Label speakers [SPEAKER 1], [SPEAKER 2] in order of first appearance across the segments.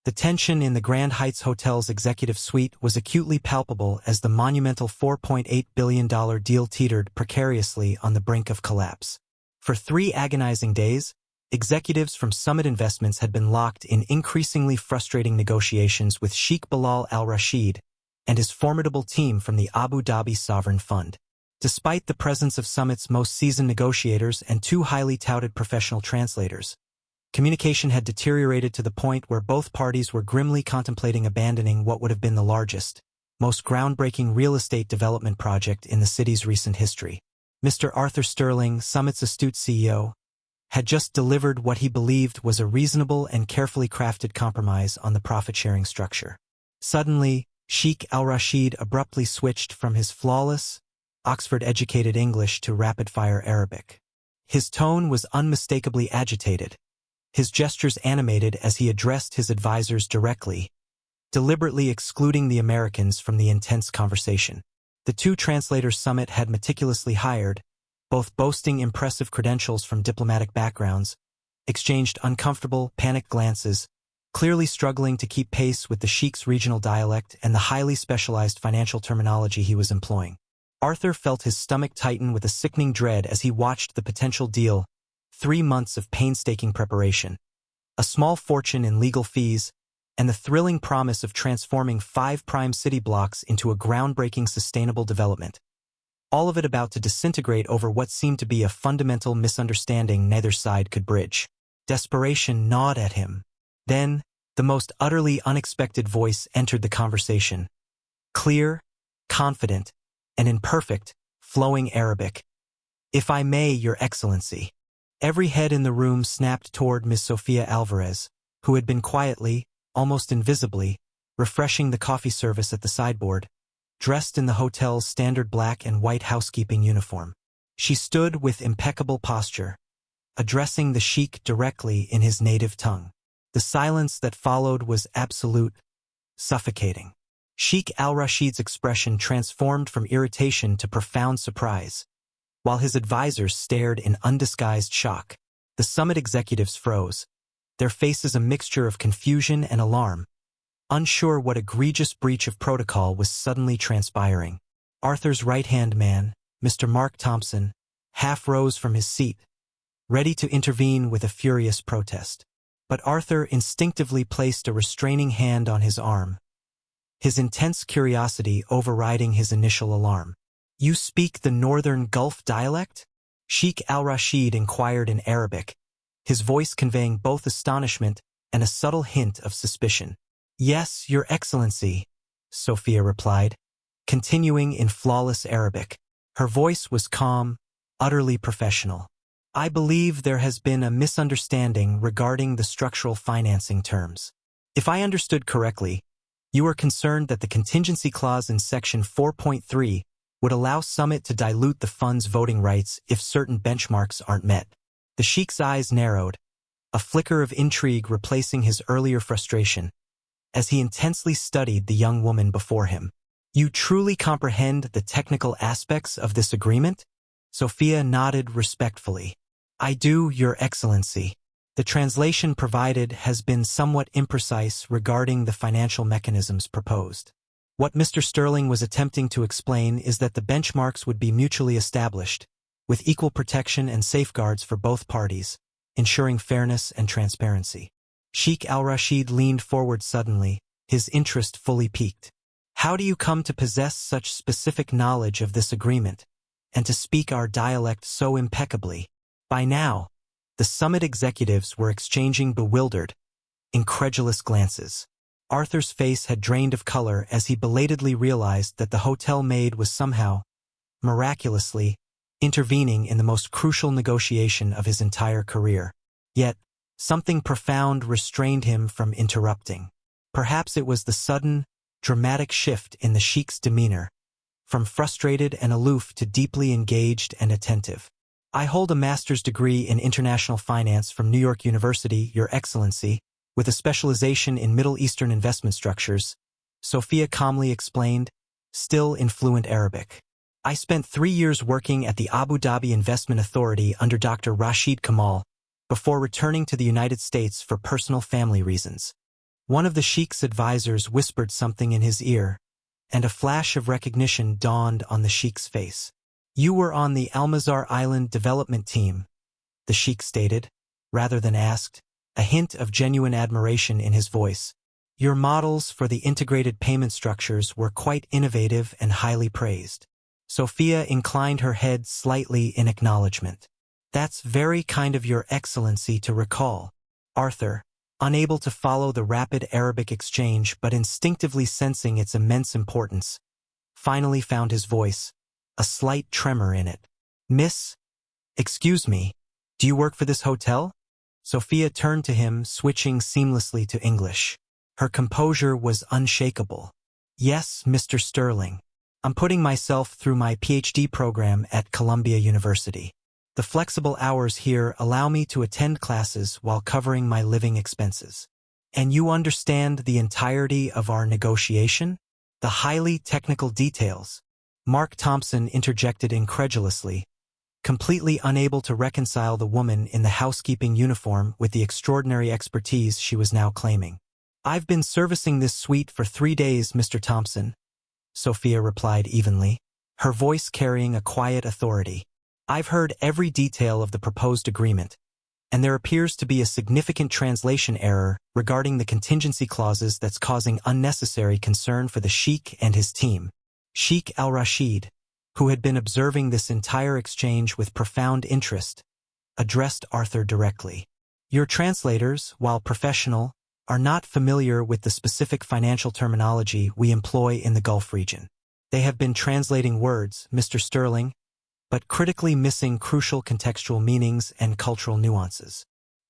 [SPEAKER 1] The tension in the Grand Heights Hotel's executive suite was acutely palpable as the monumental $4.8 billion deal teetered precariously on the brink of collapse. For 3 agonizing days, executives from Summit Investments had been locked in increasingly frustrating negotiations with Sheikh Bilal al-Rashid and his formidable team from the Abu Dhabi Sovereign Fund. Despite the presence of Summit's most seasoned negotiators and 2 highly touted professional translators, communication had deteriorated to the point where both parties were grimly contemplating abandoning what would have been the largest, most groundbreaking real estate development project in the city's recent history. Mr. Arthur Sterling, Summit's astute CEO, had just delivered what he believed was a reasonable and carefully crafted compromise on the profit-sharing structure. Suddenly, Sheikh al-Rashid abruptly switched from his flawless, Oxford-educated English to rapid-fire Arabic. His tone was unmistakably agitated, his gestures animated as he addressed his advisors directly, deliberately excluding the Americans from the intense conversation. The 2 translators Summit had meticulously hired, both boasting impressive credentials from diplomatic backgrounds, exchanged uncomfortable, panicked glances, clearly struggling to keep pace with the Sheikh's regional dialect and the highly specialized financial terminology he was employing. Arthur felt his stomach tighten with a sickening dread as he watched the potential deal. 3 months of painstaking preparation, a small fortune in legal fees, and the thrilling promise of transforming 5 prime city blocks into a groundbreaking sustainable development. All of it about to disintegrate over what seemed to be a fundamental misunderstanding neither side could bridge. Desperation gnawed at him. Then, the most utterly unexpected voice entered the conversation. Clear, confident, and in perfect, flowing Arabic. "If I may, Your Excellency." Every head in the room snapped toward Miss Sophia Alvarez, who had been quietly, almost invisibly, refreshing the coffee service at the sideboard, dressed in the hotel's standard black and white housekeeping uniform. She stood with impeccable posture, addressing the Sheikh directly in his native tongue. The silence that followed was absolute, suffocating. Sheikh al-Rashid's expression transformed from irritation to profound surprise, while his advisors stared in undisguised shock. The Summit executives froze, their faces a mixture of confusion and alarm, unsure what egregious breach of protocol was suddenly transpiring. Arthur's right-hand man, Mr. Mark Thompson, half rose from his seat, ready to intervene with a furious protest. But Arthur instinctively placed a restraining hand on his arm, his intense curiosity overriding his initial alarm. "You speak the Northern Gulf dialect?" Sheikh al-Rashid inquired in Arabic, his voice conveying both astonishment and a subtle hint of suspicion. "Yes, Your Excellency," Sophia replied, continuing in flawless Arabic. Her voice was calm, utterly professional. "I believe there has been a misunderstanding regarding the structural financing terms. If I understood correctly, you are concerned that the contingency clause in Section 4.3 would allow Summit to dilute the fund's voting rights if certain benchmarks aren't met." The Sheikh's eyes narrowed, a flicker of intrigue replacing his earlier frustration, as he intensely studied the young woman before him. "You truly comprehend the technical aspects of this agreement?" Sophia nodded respectfully. "I do, Your Excellency. The translation provided has been somewhat imprecise regarding the financial mechanisms proposed. What Mr. Sterling was attempting to explain is that the benchmarks would be mutually established, with equal protection and safeguards for both parties, ensuring fairness and transparency." Sheikh al-Rashid leaned forward suddenly, his interest fully piqued. "How do you come to possess such specific knowledge of this agreement, and to speak our dialect so impeccably?" By now, the Summit executives were exchanging bewildered, incredulous glances. Arthur's face had drained of color as he belatedly realized that the hotel maid was somehow, miraculously, intervening in the most crucial negotiation of his entire career. Yet, something profound restrained him from interrupting. Perhaps it was the sudden, dramatic shift in the Sheikh's demeanor, from frustrated and aloof to deeply engaged and attentive. "I hold a master's degree in international finance from New York University, Your Excellency, with a specialization in Middle Eastern investment structures," Sophia calmly explained, still in fluent Arabic. "I spent 3 years working at the Abu Dhabi Investment Authority under Dr. Rashid Kamal, before returning to the United States for personal family reasons." One of the Sheikh's advisors whispered something in his ear, and a flash of recognition dawned on the Sheikh's face. "You were on the Almazar Island development team," the Sheikh stated, rather than asked, a hint of genuine admiration in his voice. "Your models for the integrated payment structures were quite innovative and highly praised." Sophia inclined her head slightly in acknowledgement. "That's very kind of your excellency to recall." Arthur, unable to follow the rapid Arabic exchange but instinctively sensing its immense importance, finally found his voice, a slight tremor in it. "Miss? Excuse me, do you work for this hotel?" Sophia turned to him, switching seamlessly to English. Her composure was unshakable. "Yes, Mr. Sterling. I'm putting myself through my PhD program at Columbia University. The flexible hours here allow me to attend classes while covering my living expenses." "And you understand the entirety of our negotiation? The highly technical details?" Mark Thompson interjected incredulously, completely unable to reconcile the woman in the housekeeping uniform with the extraordinary expertise she was now claiming. "I've been servicing this suite for 3 days, Mr. Thompson," Sophia replied evenly, her voice carrying a quiet authority. "I've heard every detail of the proposed agreement, and there appears to be a significant translation error regarding the contingency clauses that's causing unnecessary concern for the Sheikh and his team." Sheikh al-Rashid, who had been observing this entire exchange with profound interest, addressed Arthur directly. "Your translators, while professional, are not familiar with the specific financial terminology we employ in the Gulf region. They have been translating words, Mr. Sterling, but critically missing crucial contextual meanings and cultural nuances."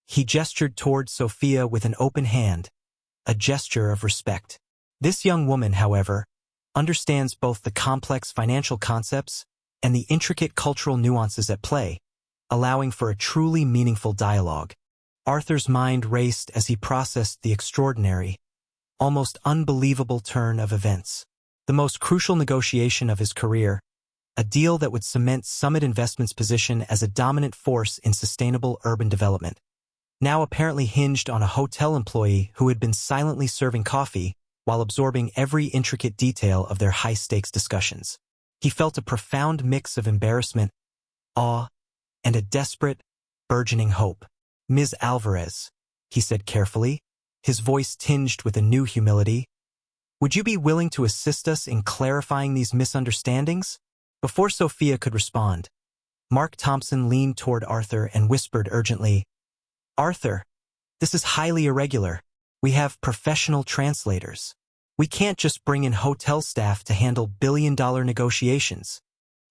[SPEAKER 1] He gestured toward Sophia with an open hand, a gesture of respect. This young woman, however, understands both the complex financial concepts and the intricate cultural nuances at play, allowing for a truly meaningful dialogue. Arthur's mind raced as he processed the extraordinary, almost unbelievable turn of events. The most crucial negotiation of his career, a deal that would cement Summit Investments' position as a dominant force in sustainable urban development, now apparently hinged on a hotel employee who had been silently serving coffee while absorbing every intricate detail of their high-stakes discussions. He felt a profound mix of embarrassment, awe, and a desperate, burgeoning hope. "Ms. Alvarez," he said carefully, his voice tinged with a new humility, "would you be willing to assist us in clarifying these misunderstandings?" Before Sophia could respond, Mark Thompson leaned toward Arthur and whispered urgently, "Arthur, this is highly irregular. We have professional translators. We can't just bring in hotel staff to handle billion-dollar negotiations."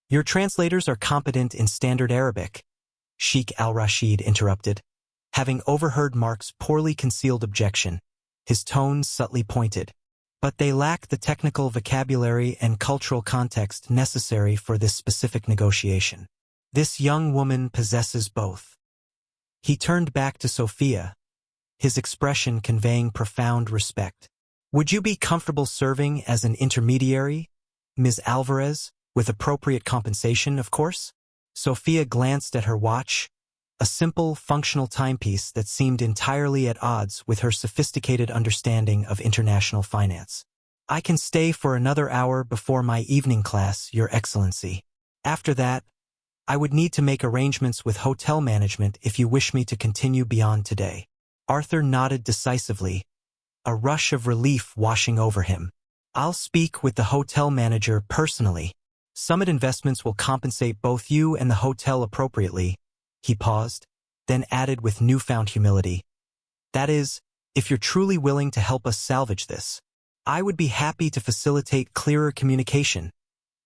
[SPEAKER 1] "Your translators are competent in standard Arabic," Sheikh al-Rashid interrupted, having overheard Mark's poorly concealed objection, his tone subtly pointed. "But they lack the technical vocabulary and cultural context necessary for this specific negotiation. This young woman possesses both." He turned back to Sophia, his expression conveying profound respect. "Would you be comfortable serving as an intermediary, Ms. Alvarez, with appropriate compensation, of course?" Sophia glanced at her watch, a simple, functional timepiece that seemed entirely at odds with her sophisticated understanding of international finance. "I can stay for another hour before my evening class, Your Excellency. After that, I would need to make arrangements with hotel management if you wish me to continue beyond today." Arthur nodded decisively, a rush of relief washing over him. "I'll speak with the hotel manager personally. Summit Investments will compensate both you and the hotel appropriately." He paused, then added with newfound humility, "That is, if you're truly willing to help us salvage this. I would be happy to facilitate clearer communication,"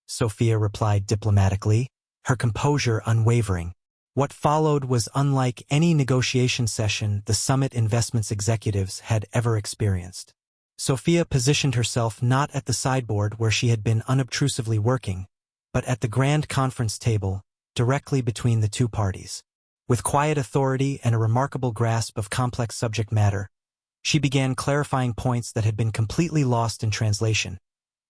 [SPEAKER 1] Sophia replied diplomatically, her composure unwavering. What followed was unlike any negotiation session the Summit Investments executives had ever experienced. Sophia positioned herself not at the sideboard where she had been unobtrusively working, but at the grand conference table, directly between the two parties. With quiet authority and a remarkable grasp of complex subject matter, she began clarifying points that had been completely lost in translation,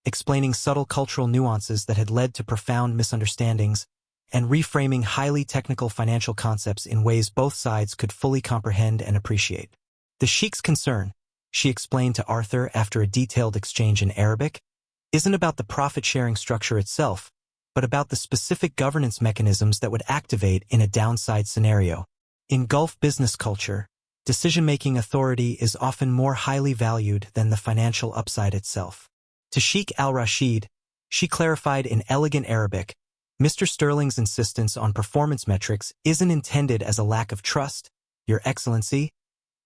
[SPEAKER 1] explaining subtle cultural nuances that had led to profound misunderstandings, and reframing highly technical financial concepts in ways both sides could fully comprehend and appreciate. The Sheikh's concern, she explained to Arthur after a detailed exchange in Arabic, isn't about the profit-sharing structure itself, but about the specific governance mechanisms that would activate in a downside scenario. In Gulf business culture, decision-making authority is often more highly valued than the financial upside itself. To Sheikh al-Rashid, she clarified in elegant Arabic, Mr. Sterling's insistence on performance metrics isn't intended as a lack of trust, Your Excellency,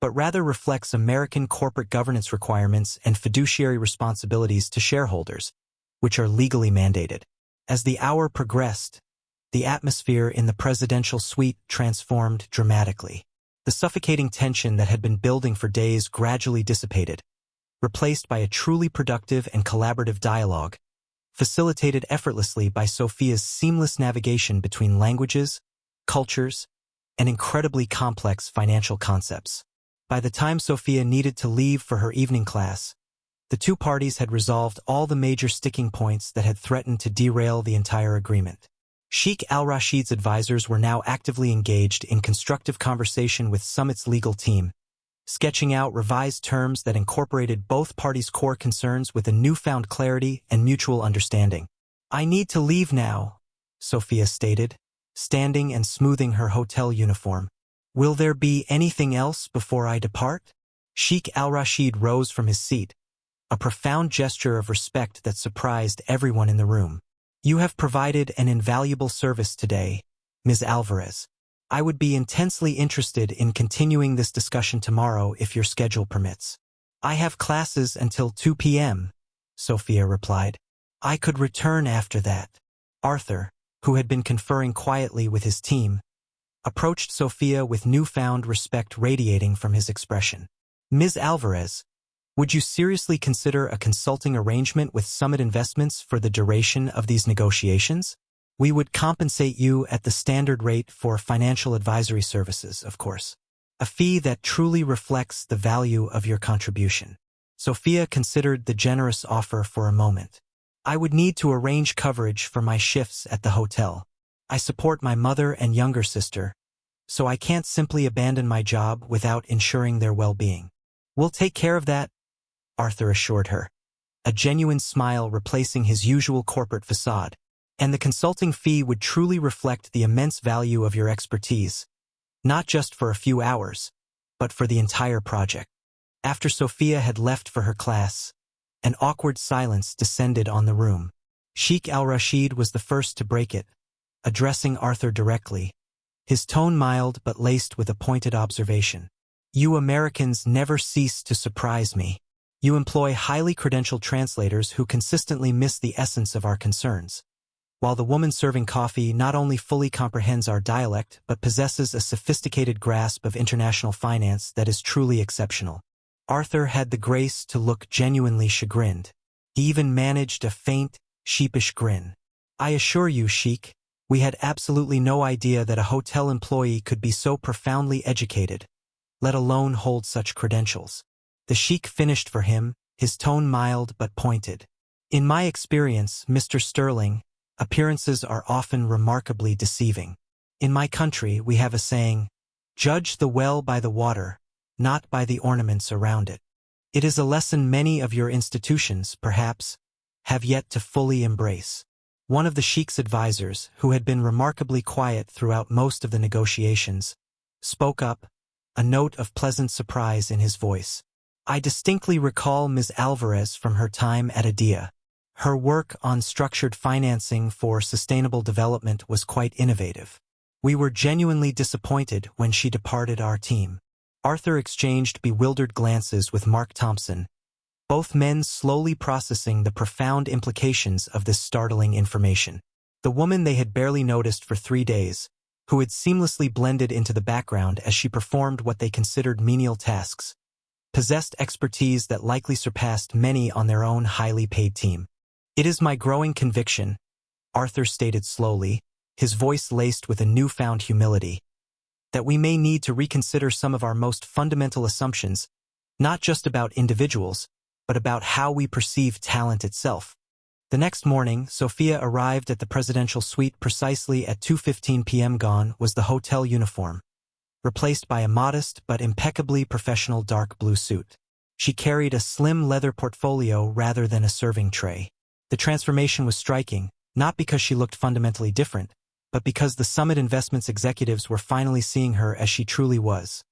[SPEAKER 1] but rather reflects American corporate governance requirements and fiduciary responsibilities to shareholders, which are legally mandated. As the hour progressed, the atmosphere in the presidential suite transformed dramatically. The suffocating tension that had been building for days gradually dissipated, replaced by a truly productive and collaborative dialogue, facilitated effortlessly by Sophia's seamless navigation between languages, cultures, and incredibly complex financial concepts. By the time Sophia needed to leave for her evening class, the two parties had resolved all the major sticking points that had threatened to derail the entire agreement. Sheikh al-Rashid's advisors were now actively engaged in constructive conversation with Summit's legal team, sketching out revised terms that incorporated both parties' core concerns with a newfound clarity and mutual understanding. I need to leave now, Sophia stated, standing and smoothing her hotel uniform. Will there be anything else before I depart? Sheikh al-Rashid rose from his seat, a profound gesture of respect that surprised everyone in the room. You have provided an invaluable service today, Ms. Alvarez. I would be intensely interested in continuing this discussion tomorrow if your schedule permits. I have classes until 2 p.m., Sophia replied. I could return after that. Arthur, who had been conferring quietly with his team, approached Sophia with newfound respect radiating from his expression. Ms. Alvarez, would you seriously consider a consulting arrangement with Summit Investments for the duration of these negotiations? We would compensate you at the standard rate for financial advisory services, of course. A fee that truly reflects the value of your contribution. Sophia considered the generous offer for a moment. I would need to arrange coverage for my shifts at the hotel. I support my mother and younger sister, so I can't simply abandon my job without ensuring their well-being. We'll take care of that, Arthur assured her, a genuine smile replacing his usual corporate facade. And the consulting fee would truly reflect the immense value of your expertise, not just for a few hours, but for the entire project. After Sophia had left for her class, an awkward silence descended on the room. Sheikh al-Rashid was the first to break it, addressing Arthur directly, his tone mild but laced with a pointed observation. You Americans never cease to surprise me. You employ highly credentialed translators who consistently miss the essence of our concerns. While the woman serving coffee not only fully comprehends our dialect but possesses a sophisticated grasp of international finance that is truly exceptional. Arthur had the grace to look genuinely chagrined. He even managed a faint, sheepish grin. I assure you, Sheikh, we had absolutely no idea that a hotel employee could be so profoundly educated, let alone hold such credentials. The Sheikh finished for him, his tone mild but pointed. In my experience, Mr. Sterling, appearances are often remarkably deceiving. In my country, we have a saying, judge the well by the water, not by the ornaments around it. It is a lesson many of your institutions, perhaps, have yet to fully embrace. One of the Sheikh's advisors, who had been remarkably quiet throughout most of the negotiations, spoke up, a note of pleasant surprise in his voice. I distinctly recall Ms. Alvarez from her time at ADIA. Her work on structured financing for sustainable development was quite innovative. We were genuinely disappointed when she departed our team. Arthur exchanged bewildered glances with Mark Thompson, both men slowly processing the profound implications of this startling information. The woman they had barely noticed for 3 days, who had seamlessly blended into the background as she performed what they considered menial tasks, possessed expertise that likely surpassed many on their own highly paid team. It is my growing conviction, Arthur stated slowly, his voice laced with a newfound humility, that we may need to reconsider some of our most fundamental assumptions, not just about individuals, but about how we perceive talent itself. The next morning, Sophia arrived at the presidential suite precisely at 2:15 p.m. Gone was the hotel uniform, replaced by a modest but impeccably professional dark blue suit. She carried a slim leather portfolio rather than a serving tray. The transformation was striking, not because she looked fundamentally different, but because the Summit Investments executives were finally seeing her as she truly was.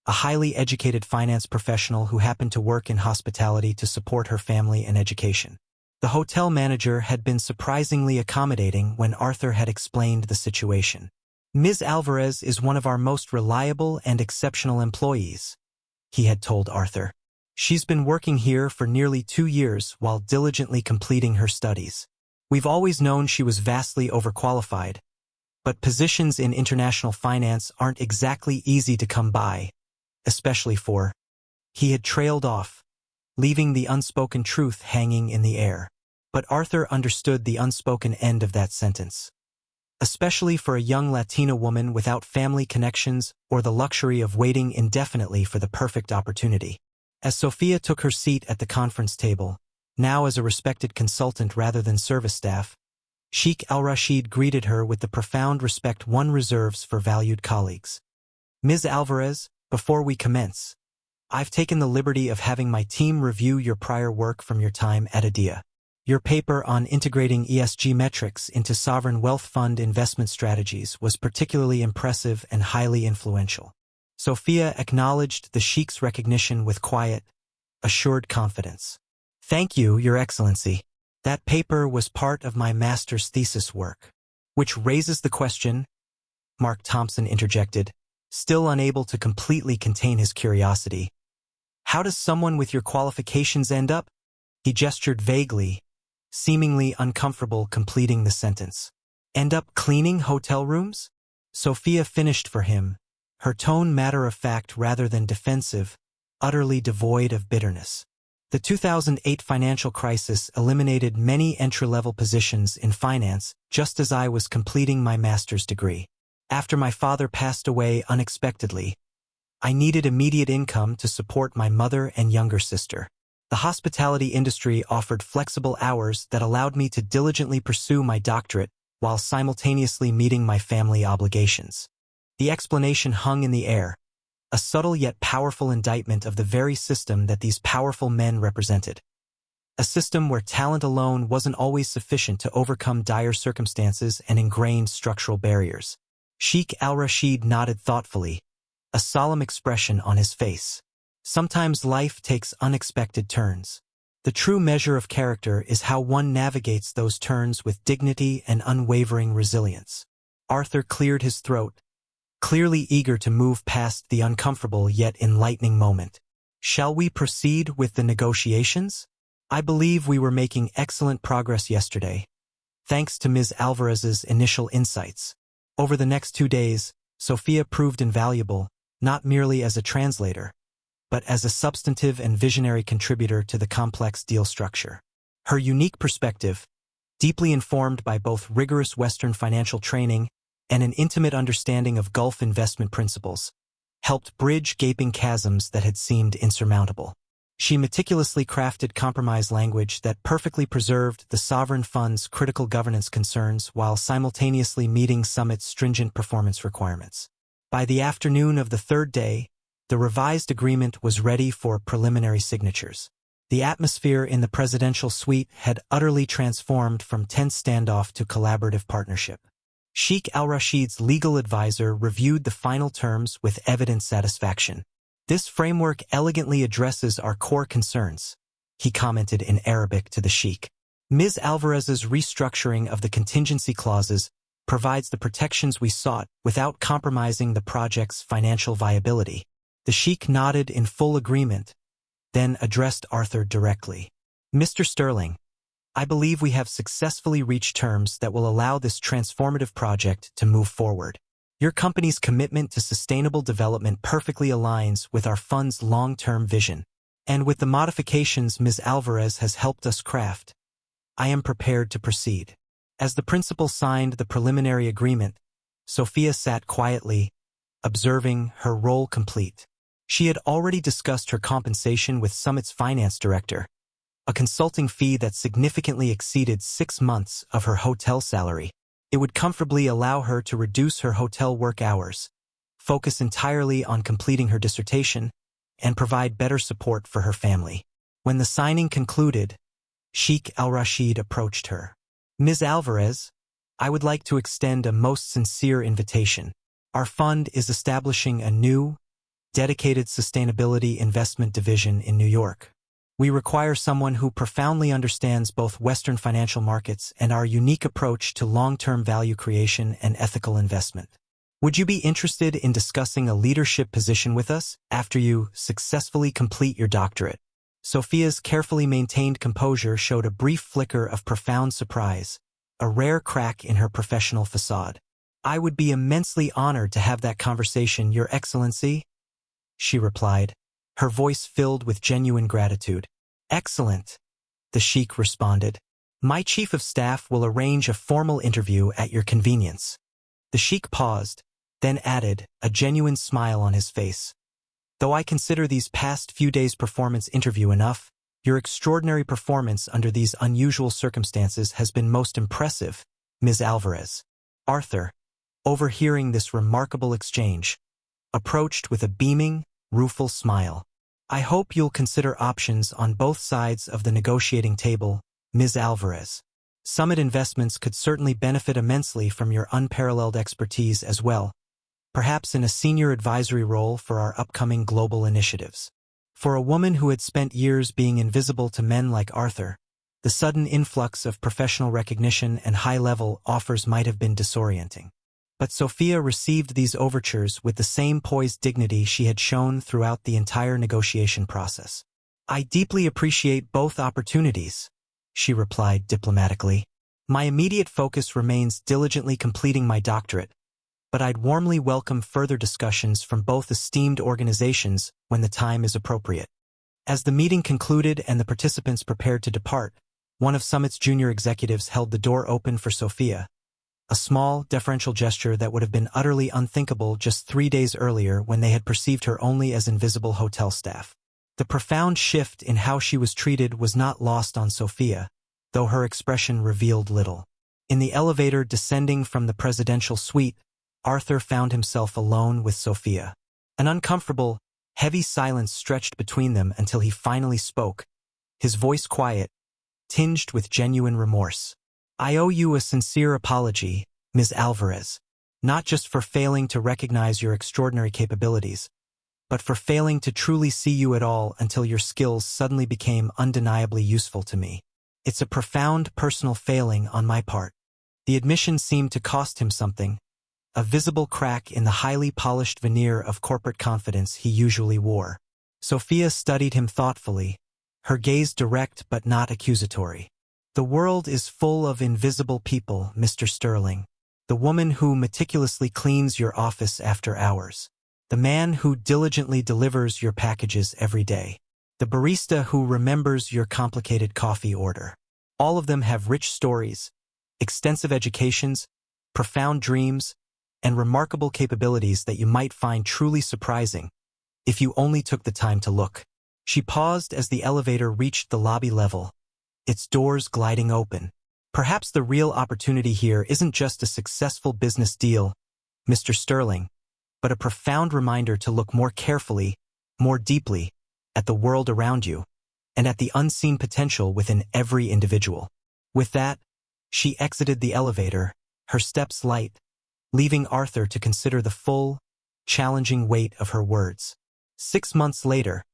[SPEAKER 1] A highly educated finance professional who happened to work in hospitality to support her family and education. The hotel manager had been surprisingly accommodating when Arthur had explained the situation. "Ms. Alvarez is one of our most reliable and exceptional employees," he had told Arthur. "She's been working here for nearly 2 years while diligently completing her studies. We've always known she was vastly overqualified, but positions in international finance aren't exactly easy to come by, especially for—" He had trailed off, leaving the unspoken truth hanging in the air. But Arthur understood the unspoken end of that sentence. Especially for a young Latina woman without family connections or the luxury of waiting indefinitely for the perfect opportunity. As Sophia took her seat at the conference table, now as a respected consultant rather than service staff, Sheikh Al-Rashid greeted her with the profound respect one reserves for valued colleagues. "Ms. Alvarez, before we commence, I've taken the liberty of having my team review your prior work from your time at ADIA. Your paper on integrating ESG metrics into sovereign wealth fund investment strategies was particularly impressive and highly influential." Sophia acknowledged the Sheikh's recognition with quiet, assured confidence. "Thank you, Your Excellency. That paper was part of my master's thesis work." "Which raises the question," Mark Thompson interjected, still unable to completely contain his curiosity. "How does someone with your qualifications end up?" He gestured vaguely, seemingly uncomfortable completing the sentence. "End up cleaning hotel rooms?" Sophia finished for him, her tone matter-of-fact rather than defensive, utterly devoid of bitterness. "The 2008 financial crisis eliminated many entry-level positions in finance just as I was completing my master's degree. After my father passed away unexpectedly, I needed immediate income to support my mother and younger sister. The hospitality industry offered flexible hours that allowed me to diligently pursue my doctorate while simultaneously meeting my family obligations." The explanation hung in the air, a subtle yet powerful indictment of the very system that these powerful men represented. A system where talent alone wasn't always sufficient to overcome dire circumstances and ingrained structural barriers. Sheikh Al-Rashid nodded thoughtfully, a solemn expression on his face. "Sometimes life takes unexpected turns. The true measure of character is how one navigates those turns with dignity and unwavering resilience." Arthur cleared his throat, clearly eager to move past the uncomfortable yet enlightening moment. "Shall we proceed with the negotiations? I believe we were making excellent progress yesterday, thanks to Ms. Alvarez's initial insights. Over the next 2 days, Sophia proved invaluable, not merely as a translator, but as a substantive and visionary contributor to the complex deal structure. Her unique perspective, deeply informed by both rigorous Western financial training and an intimate understanding of Gulf investment principles, helped bridge gaping chasms that had seemed insurmountable. She meticulously crafted compromise language that perfectly preserved the sovereign fund's critical governance concerns while simultaneously meeting Summit's stringent performance requirements. By the afternoon of the 3rd day, the revised agreement was ready for preliminary signatures. The atmosphere in the presidential suite had utterly transformed from tense standoff to collaborative partnership. Sheikh Al-Rashid's legal advisor reviewed the final terms with evident satisfaction. "This framework elegantly addresses our core concerns," he commented in Arabic to the Sheikh. "Ms. Alvarez's restructuring of the contingency clauses provides the protections we sought without compromising the project's financial viability." The Sheikh nodded in full agreement, then addressed Arthur directly. "Mr. Sterling, I believe we have successfully reached terms that will allow this transformative project to move forward. Your company's commitment to sustainable development perfectly aligns with our fund's long-term vision, and with the modifications Ms. Alvarez has helped us craft, I am prepared to proceed." As the principal signed the preliminary agreement, Sophia sat quietly, observing her role complete. She had already discussed her compensation with Summit's finance director, a consulting fee that significantly exceeded 6 months of her hotel salary. It would comfortably allow her to reduce her hotel work hours, focus entirely on completing her dissertation, and provide better support for her family. When the signing concluded, Sheikh Al-Rashid approached her. "Ms. Alvarez, I would like to extend a most sincere invitation. Our fund is establishing a new, dedicated sustainability investment division in New York. We require someone who profoundly understands both Western financial markets and our unique approach to long-term value creation and ethical investment. Would you be interested in discussing a leadership position with us after you successfully complete your doctorate?" Sophia's carefully maintained composure showed a brief flicker of profound surprise, a rare crack in her professional facade. "I would be immensely honored to have that conversation, Your Excellency," she replied, her voice filled with genuine gratitude. "Excellent," the Sheikh responded. "My chief of staff will arrange a formal interview at your convenience." The Sheikh paused, then added, a genuine smile on his face. "Though I consider these past few days' performance interview enough, your extraordinary performance under these unusual circumstances has been most impressive, Ms. Alvarez." Arthur, overhearing this remarkable exchange, approached with a beaming, rueful smile. "I hope you'll consider options on both sides of the negotiating table, Ms. Alvarez. Summit Investments could certainly benefit immensely from your unparalleled expertise as well, perhaps in a senior advisory role for our upcoming global initiatives." For a woman who had spent years being invisible to men like Arthur, the sudden influx of professional recognition and high-level offers might have been disorienting. But Sophia received these overtures with the same poised dignity she had shown throughout the entire negotiation process. "I deeply appreciate both opportunities," she replied diplomatically. "My immediate focus remains diligently completing my doctorate, but I'd warmly welcome further discussions from both esteemed organizations when the time is appropriate." As the meeting concluded and the participants prepared to depart, one of Summit's junior executives held the door open for Sophia, a small, deferential gesture that would have been utterly unthinkable just 3 days earlier when they had perceived her only as invisible hotel staff. The profound shift in how she was treated was not lost on Sophia, though her expression revealed little. In the elevator descending from the presidential suite, Arthur found himself alone with Sophia. An uncomfortable, heavy silence stretched between them until he finally spoke, his voice quiet, tinged with genuine remorse. "I owe you a sincere apology, Ms. Alvarez, not just for failing to recognize your extraordinary capabilities, but for failing to truly see you at all until your skills suddenly became undeniably useful to me. It's a profound personal failing on my part." The admission seemed to cost him something, a visible crack in the highly polished veneer of corporate confidence he usually wore. Sophia studied him thoughtfully, her gaze direct but not accusatory. "The world is full of invisible people, Mr. Sterling. The woman who meticulously cleans your office after hours. The man who diligently delivers your packages every day. The barista who remembers your complicated coffee order. All of them have rich stories, extensive educations, profound dreams, and remarkable capabilities that you might find truly surprising if you only took the time to look." She paused as the elevator reached the lobby level, its doors gliding open. "Perhaps the real opportunity here isn't just a successful business deal, Mr. Sterling, but a profound reminder to look more carefully, more deeply, at the world around you, and at the unseen potential within every individual." With that, she exited the elevator, her steps light, leaving Arthur to consider the full, challenging weight of her words. 6 months later,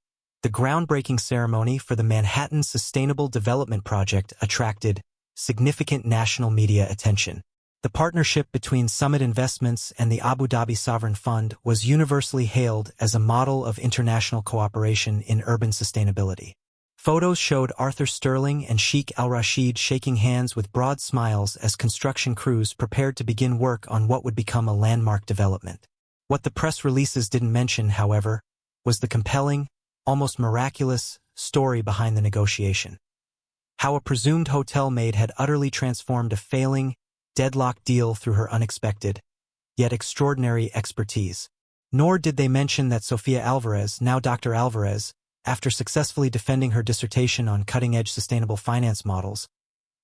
[SPEAKER 1] the groundbreaking ceremony for the Manhattan Sustainable Development Project attracted significant national media attention. The partnership between Summit Investments and the Abu Dhabi Sovereign Fund was universally hailed as a model of international cooperation in urban sustainability. Photos showed Arthur Sterling and Sheikh Al-Rashid shaking hands with broad smiles as construction crews prepared to begin work on what would become a landmark development. What the press releases didn't mention, however, was the compelling, almost miraculous, story behind the negotiation. How a presumed hotel maid had utterly transformed a failing, deadlocked deal through her unexpected, yet extraordinary expertise. Nor did they mention that Sophia Alvarez, now Dr. Alvarez, after successfully defending her dissertation on cutting-edge sustainable finance models,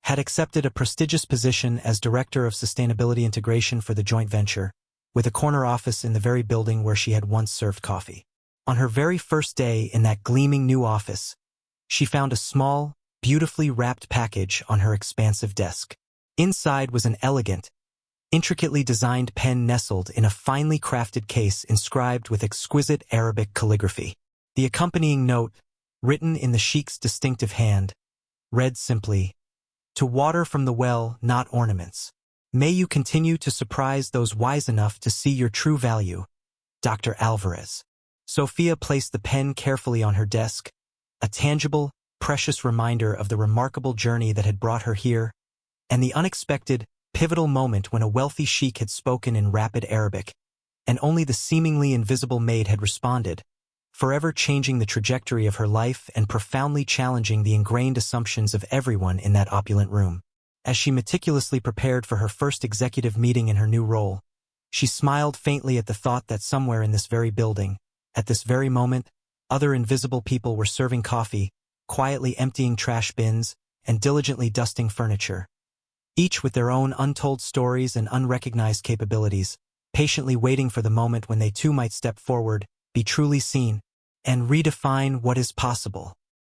[SPEAKER 1] had accepted a prestigious position as Director of Sustainability Integration for the joint venture, with a corner office in the very building where she had once served coffee. On her very first day in that gleaming new office, she found a small, beautifully wrapped package on her expansive desk. Inside was an elegant, intricately designed pen nestled in a finely crafted case inscribed with exquisite Arabic calligraphy. The accompanying note, written in the Sheikh's distinctive hand, read simply, "To water from the well, not ornaments. May you continue to surprise those wise enough to see your true value, Dr. Alvarez." Sophia placed the pen carefully on her desk, a tangible, precious reminder of the remarkable journey that had brought her here, and the unexpected, pivotal moment when a wealthy sheikh had spoken in rapid Arabic, and only the seemingly invisible maid had responded, forever changing the trajectory of her life and profoundly challenging the ingrained assumptions of everyone in that opulent room. As she meticulously prepared for her first executive meeting in her new role, she smiled faintly at the thought that somewhere in this very building, at this very moment, other invisible people were serving coffee, quietly emptying trash bins, and diligently dusting furniture, each with their own untold stories and unrecognized capabilities, patiently waiting for the moment when they too might step forward, be truly seen, and redefine what is possible.